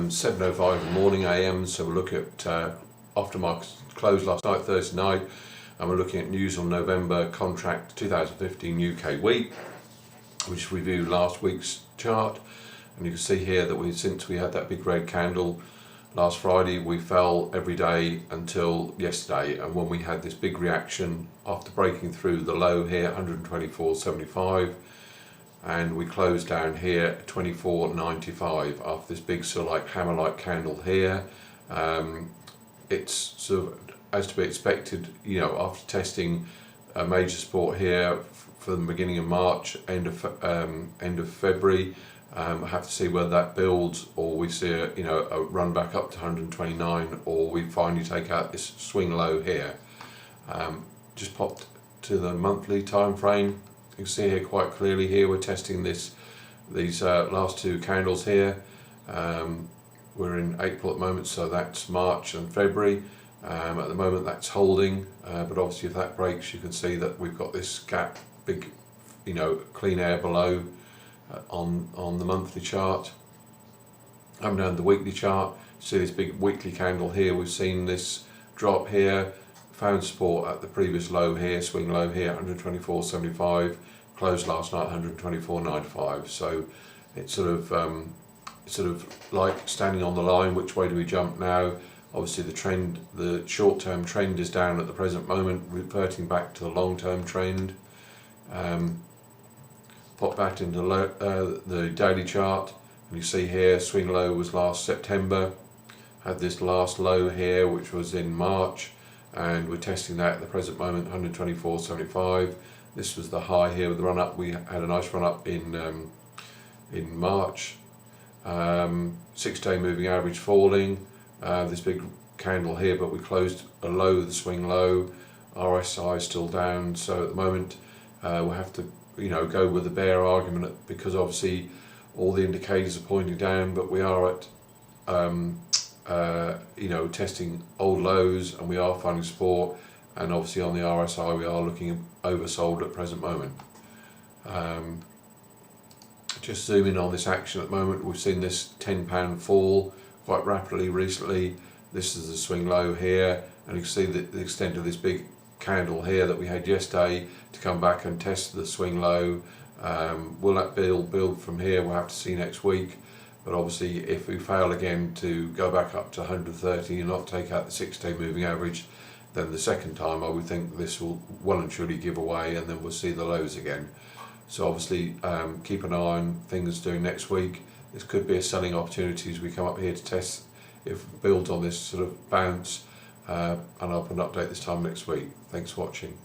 7:05 in the morning AM, so we'll look at after markets closed last night, Thursday night, and we're looking at news on November contract 2015 UK week, which reviewed last week's chart. And you can see here that since we had that big red candle last Friday, we fell every day until yesterday, and when we had this big reaction after breaking through the low here, 124.75, and we closed down here at 24.95 after this big sort of like hammer-like candle here. It's sort of as to be expected, you know, after testing a major support here for the beginning of March, end of February. I have to see whether that builds, or we see a run back up to 129, or we finally take out this swing low here. Just popped to the monthly time frame. You can see here quite clearly. Here we're testing these last two candles here. We're in April at the moment, so that's March and February. At the moment that's holding, but obviously if that breaks, you can see that we've got this gap, big, clean air below. On the monthly chart. Coming down the weekly chart, see this big weekly candle here. We've seen this drop here, found support at the previous low here, swing low here, 124.75, closed last night 124.95. So it's sort of like standing on the line. Which way do we jump now? Obviously the short-term trend is down at the present moment, reverting back to the long-term trend. Pop back into the daily chart, and you see here swing low was last September, had this last low here which was in March, and we're testing that at the present moment, 124.75. This was the high here with the run up. We had a nice run up in March. 6-day moving average falling, this big candle here, but we closed below the swing low. RSI is still down, so at the moment we'll have to go with the bear argument, because obviously all the indicators are pointing down, but we are at testing old lows, and we are finding support, and obviously on the RSI we are looking oversold at present moment. Just zoom in on this action at the moment. We've seen this £10 fall quite rapidly recently. This is the swing low here, and you can see the extent of this big candle here that we had yesterday to come back and test the swing low. Will that build from here? We'll have to see next week, but obviously if we fail again to go back up to 130 and not take out the 6-day moving average, then the second time I would think this will well and truly give away, and then we'll see the lows again. So obviously keep an eye on things doing next week. This could be a selling opportunity as we come up here to test if it builds on this sort of bounce, and I'll put an update this time next week. Thanks for watching.